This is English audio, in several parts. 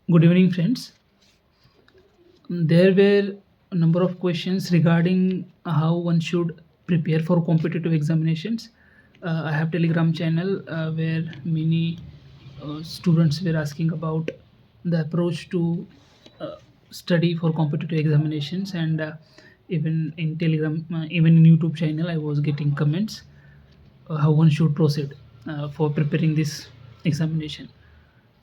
Good evening, friends. There were a number of questions regarding how one should prepare for competitive examinations. I have Telegram channel where many students were asking about the approach to uh, study for competitive examinations, and even in Telegram, even in YouTube channel, I was getting comments how one should proceed for preparing this examination.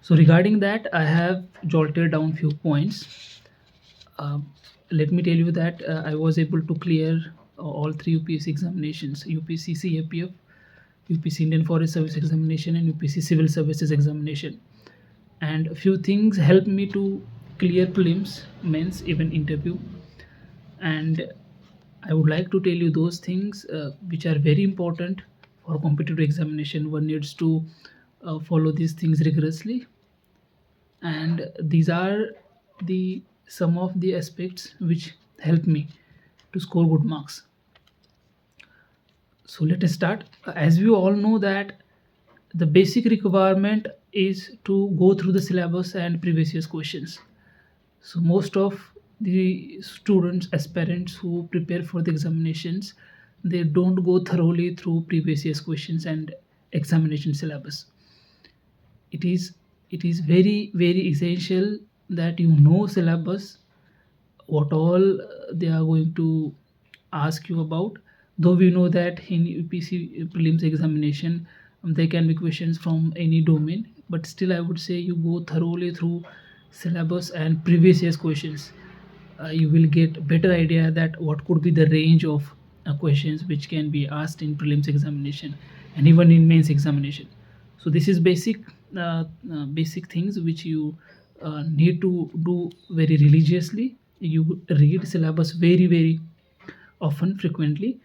So regarding that, I have jotted down few points. Um, Let me tell you that I was able to clear all three UPSC examinations: UPSC CAPF, UPSC Indian Forest Service examination, and UPSC Civil Services examination. And a few things helped me to clear prelims, mains, even interview. And I would like to tell you those things which are very important for competitive examination. One needs to follow these things rigorously, and these are the some of the aspects which help me to score good marks. So let us start. As we all know that the basic requirement is to go through the syllabus and previous year's questions. So most of the students, aspirants who prepare for the examinations, they don't go thoroughly through previous year's questions and examination syllabus. It is very essential that you know syllabus, what all they are going to ask you about. Though we know that in UPC prelims examination, there can be questions from any domain, but still I would say you go thoroughly through syllabus and previous year's questions. You will get better idea that what could be the range of questions which can be asked in prelims examination and even in mains examination. So this is basic things which you need to do very religiously. You read syllabus very often, frequently,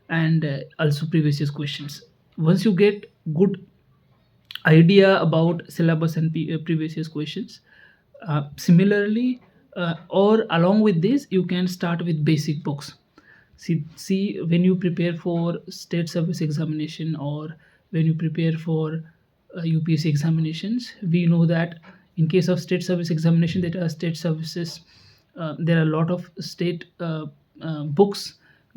and also previous year's questions. Once you get good idea about syllabus and previous year's questions, similarly, or along with this, you can start with basic books. See, when you prepare for state service examination, or when you prepare for UPSC examinations, we know that in case of state service examination, there are state services. There are a lot of state books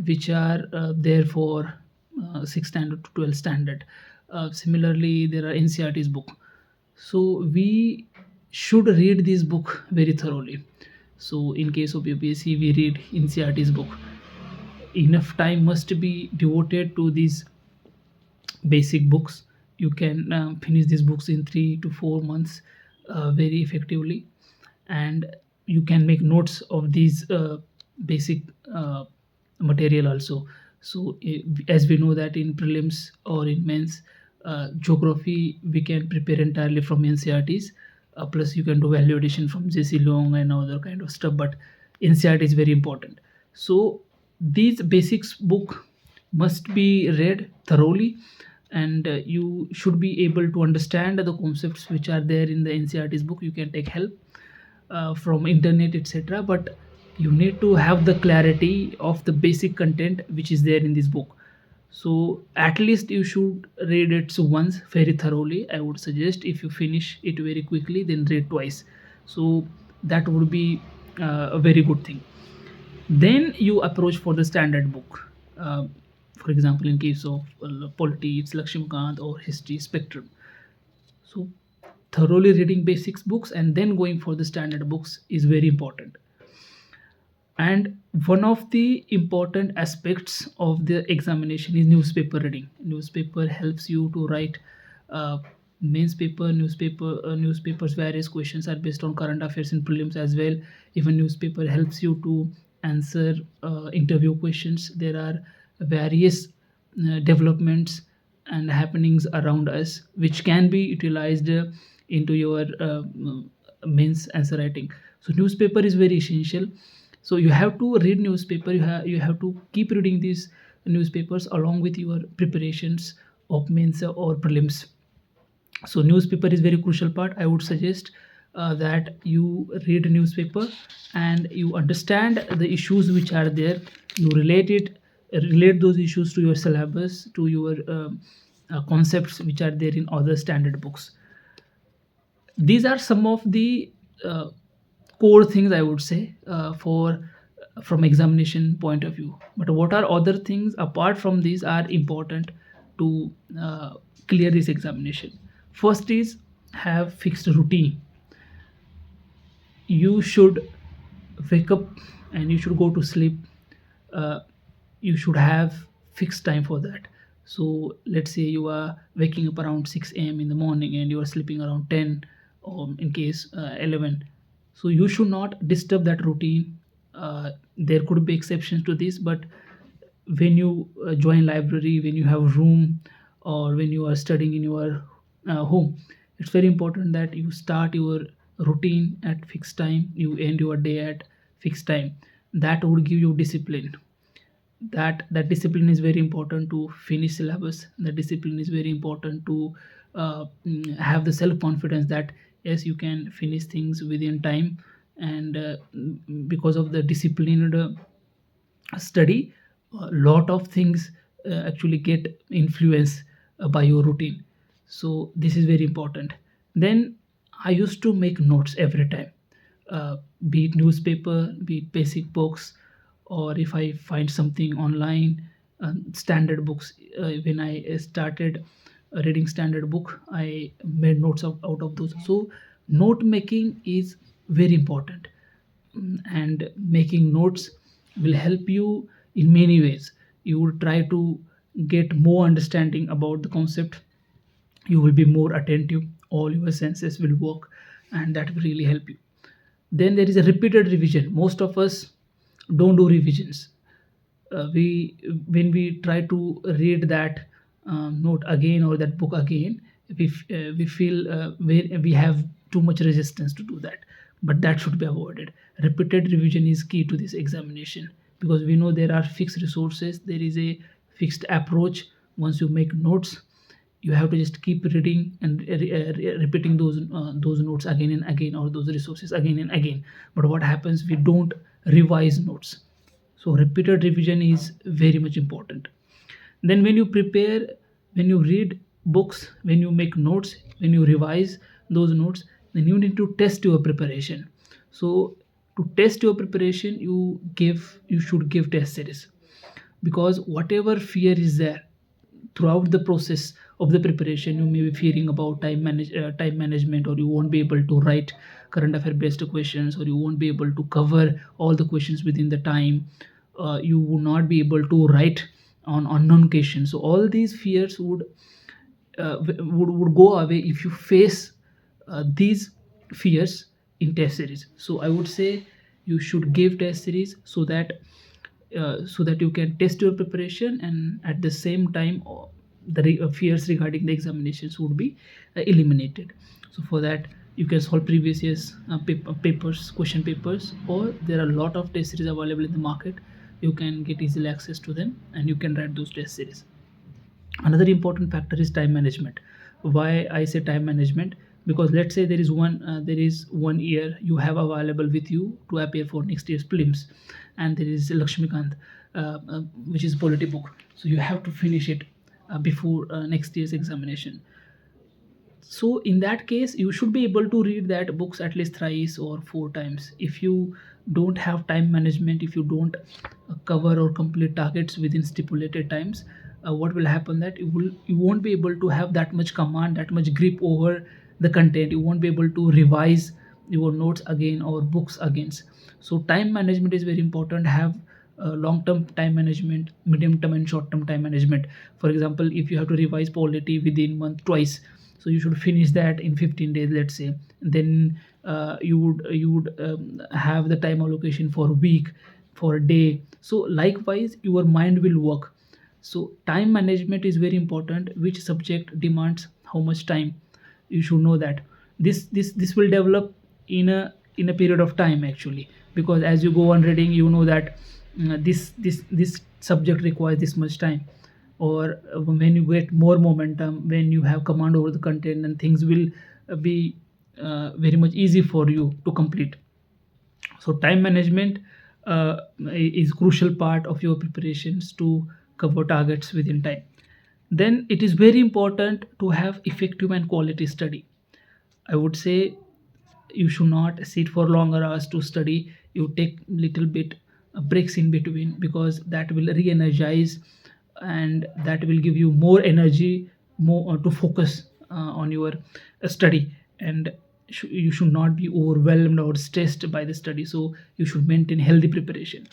which are there for 6th standard to 12th standard. Similarly, there are NCRT's book. So we should read this book very thoroughly. So in case of UPSC, we read NCRT's book. Enough time must be devoted to these basic books. You can finish these books in 3 to 4 months very effectively, and you can make notes of these basic material also. So as we know that in prelims or in mains, geography we can prepare entirely from NCRTs. Plus you can do value addition from JC Long and other kind of stuff, but NCRT is very important. So these basics book must be read thoroughly, and you should be able to understand the concepts which are there in the NCRT's book. You can take help from internet, etc., but you need to have the clarity of the basic content which is there in this book. So at least you should read it once very thoroughly. I would suggest, if you finish it very quickly, then read twice. So that would be a very good thing. Then you approach for the standard book. For example, in case of polity, it's Lakshmikant, or history, Spectrum. So thoroughly reading basics books and then going for the standard books is very important. And one of the important aspects of the examination is newspaper reading. Newspaper helps you to write uh, mains paper. Newspapers, various questions are based on current affairs in prelims as well. Even newspaper helps you to answer interview questions. There are various developments and happenings around us which can be utilized into your mains answer writing. So newspaper is very essential. So you have to read newspaper. You have to keep reading these newspapers along with your preparations of mains or prelims. So newspaper is very crucial part. I would suggest that you read newspaper and you understand the issues which are there. You relate those issues to your syllabus, to your concepts which are there in other standard books. These are some of the uh, core things, I would say, for from examination point of view. But what are other things apart from these are important to clear this examination? First is have fixed routine. You should wake up and you should go to sleep. uh, you should have fixed time for that. So let's say you are waking up around 6 a.m. in the morning and you are sleeping around 10, or in case 11. So you should not disturb that routine. There could be exceptions to this, but when you join library, when you have room, or when you are studying in your home, it's very important that you start your routine at fixed time, you end your day at fixed time. That would give you discipline. That discipline is very important to finish syllabus. The discipline is very important to have the self confidence that yes, you can finish things within time. And because of the disciplined study, a lot of things actually get influenced by your routine. So this is very important. Then I used to make notes every time, uh, be it newspaper, be it basic books, or if I find something online, standard books. When I started reading standard book, I made notes out of those. So note making is very important. And making notes will help you in many ways. You will try to get more understanding about the concept. You will be more attentive, all your senses will work, and that will really help you. Then there is a repeated revision. Most of us don't do revisions. We When we try to read that note again or that book again, we feel we have too much resistance to do that. But that should be avoided. Repeated revision is key to this examination, because we know there are fixed resources, there is a fixed approach. Once you make notes, you have to just keep reading and repeating those notes again and again, or those resources again and again. But what happens, we don't revise notes. So repeated revision is very much important. Then when you prepare, when you read books, when you make notes, when you revise those notes, then you need to test your preparation. So to test your preparation, you should give test series. Because whatever fear is there throughout the process of the preparation, you may be fearing about time management, or you won't be able to write current affair based questions, or you won't be able to cover all the questions within the time. You would not be able to write on unknown questions. So all these fears would go away if you face these fears in test series. So I would say you should give test series, so that you can test your preparation, and at the same time fears regarding the examinations would be eliminated. So for that, you can solve previous years papers, question papers, or there are a lot of test series available in the market. You can get easily access to them and you can write those test series. Another important factor is time management. Why I say time management? Because let's say there is 1 year you have available with you to appear for next year's prelims, and there is Lakshmikant, which is polity book. So you have to finish it before next year's examination. So in that case, you should be able to read that books at least thrice or four times. If you don't have time management, if you don't cover or complete targets within stipulated times, what will happen that you won't be able to have that much command, that much grip over the content. You won't be able to revise your notes again or books again. So time management is very important. Have long term time management, medium term and short term time management. For example, if you have to revise polity within month twice, so you should finish that in 15 days, let's say. Then you would have the time allocation for a week, for a day. So likewise your mind will work. So time management is very important. Which subject demands how much time, you should know that. This will develop in a period of time actually. Because as you go on reading, you know that this subject requires this much time. Or when you get more momentum, when you have command over the content, and things will be very much easy for you to complete. So time management is crucial part of your preparations to cover targets within time. Then it is very important to have effective and quality study. I would say you should not sit for longer hours to study. You take little bit breaks in between, because that will re-energize, and that will give you more energy, more to focus on your study. And you should not be overwhelmed or stressed by the study. So you should maintain healthy preparation,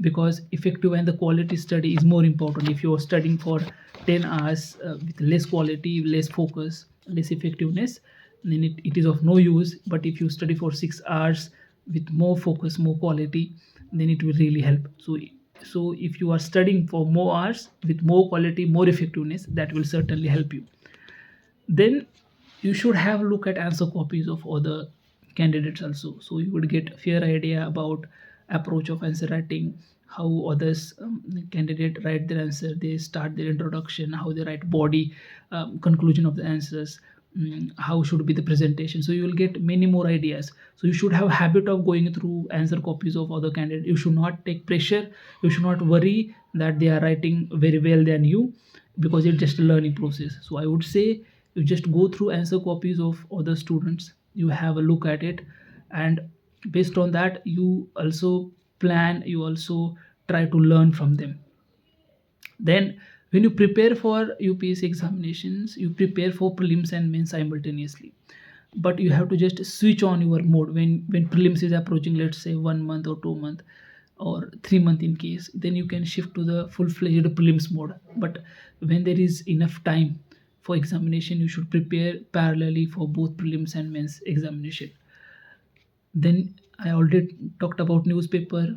because effective and the quality study is more important. If you are studying for 10 hours with less quality, less focus, less effectiveness, then it is of no use. But if you study for 6 hours with more focus, more quality, then it will really help. So if you are studying for more hours with more quality, more effectiveness, that will certainly help you. Then you should have a look at answer copies of other candidates also, so you would get a fair idea about approach of answer writing, how others candidate write their answer, they start their introduction, how they write body, conclusion of the answers, how should be the presentation. So you will get many more ideas. So you should have habit of going through answer copies of other candidates. You should not take pressure, you should not worry that they are writing very well than you, because it's just a learning process. So I would say you just go through answer copies of other students, you have a look at it, and based on that you also plan, you also try to learn from them. Then when you prepare for UPSC examinations, you prepare for prelims and mains simultaneously, but you have to just switch on your mode when prelims is approaching, let's say 1 month or 2 month or 3 month in case, then you can shift to the full-fledged prelims mode. But when there is enough time for examination, you should prepare parallelly for both prelims and mains examination. Then I already talked about newspaper,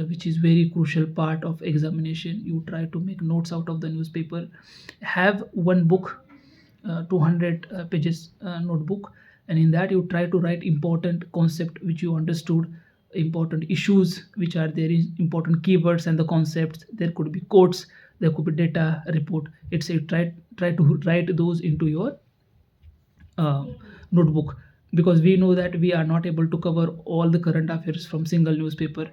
which is very crucial part of examination. You try to make notes out of the newspaper. Have one book, 200 pages notebook, and in that you try to write important concept which you understood, important issues which are there, is important keywords and the concepts. There could be quotes, there could be data report. It's a try to write those into your uh, notebook, because we know that we are not able to cover all the current affairs from single newspaper.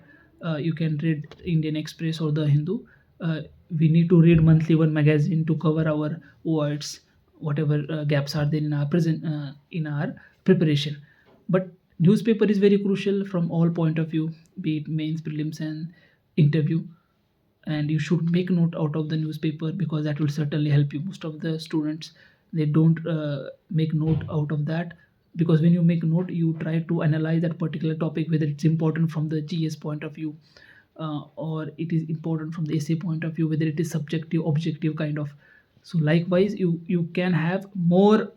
You can read Indian Express or the Hindu. uh, we need to read monthly one magazine to cover our words, whatever gaps are there in our present in our preparation. But newspaper is very crucial from all point of view, be it mains, prelims and interview. And you should make note out of the newspaper, because that will certainly help you. Most of the students, they don't make note out of that, because when you make note, you try to analyze that particular topic, whether it's important from the GS point of view, or it is important from the essay point of view, whether it is subjective objective kind of. So likewise, you can have more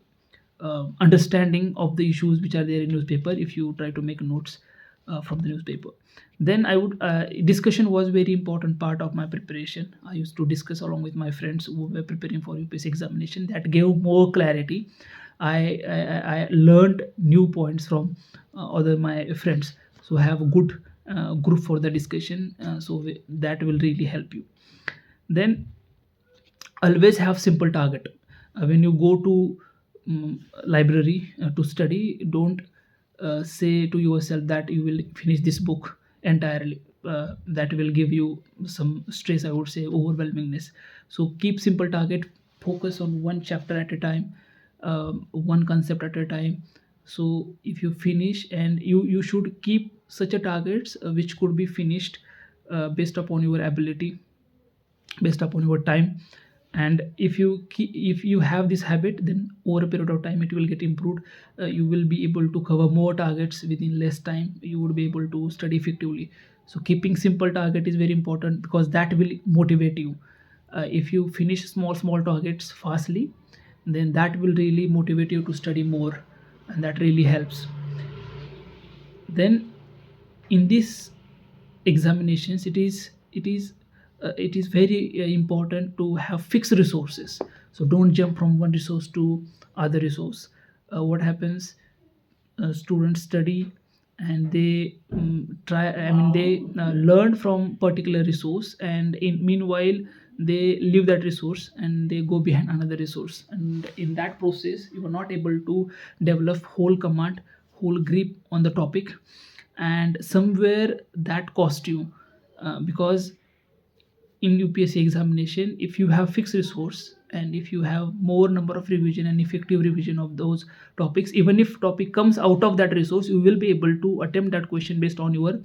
understanding of the issues which are there in newspaper if you try to make notes from the newspaper. Then I would discussion was very important part of my preparation. I used to discuss along with my friends who were preparing for UPSC examination. That gave more clarity. I learned new points from other my friends. So have a good group for the discussion, that will really help you. Then always have simple target. When you go to library to study, don't say to yourself that you will finish this book entirely. That will give you some stress, I would say, overwhelmingness. So keep simple target, focus on one chapter at a time, one concept at a time. So if you finish, and you should keep such a targets which could be finished based upon your ability, based upon your time. And if you have this habit, then over a period of time it will get improved. You will be able to cover more targets within less time, you would be able to study effectively. So keeping simple target is very important, because that will motivate you. If you finish small targets fastly, then that will really motivate you to study more, and that really helps. Then in this examinations, it is very important to have fixed resources. So don't jump from one resource to other resource. What happens, students study, and they try I mean they learn from particular resource, and in meanwhile they leave that resource and they go behind another resource, and in that process you are not able to develop whole command, whole grip on the topic. And somewhere that cost you, because in UPSC examination, if you have fixed resource and if you have more number of revision and effective revision of those topics, even if topic comes out of that resource, you will be able to attempt that question based on your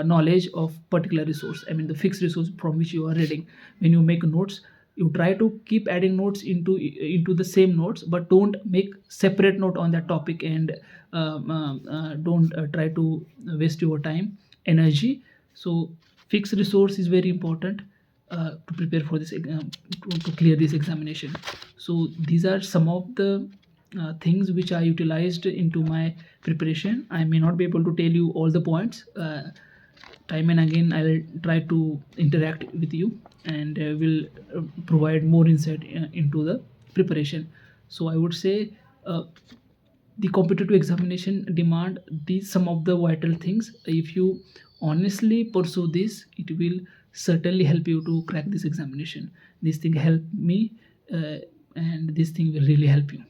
knowledge of particular resource. I mean the fixed resource from which you are reading. When you make notes, you try to keep adding notes into the same notes, but don't make separate note on that topic, and don't try to waste your time, energy. So fixed resource is very important to prepare for this to clear this examination. So these are some of the things which I utilized into my preparation. I may not be able to tell you all the points. Time and again I'll try to interact with you, and will provide more insight into the preparation. So I would say the competitive examination demand these some of the vital things. If you honestly pursue this, it will certainly help you to crack this examination. This thing helped me, and this thing will really help you.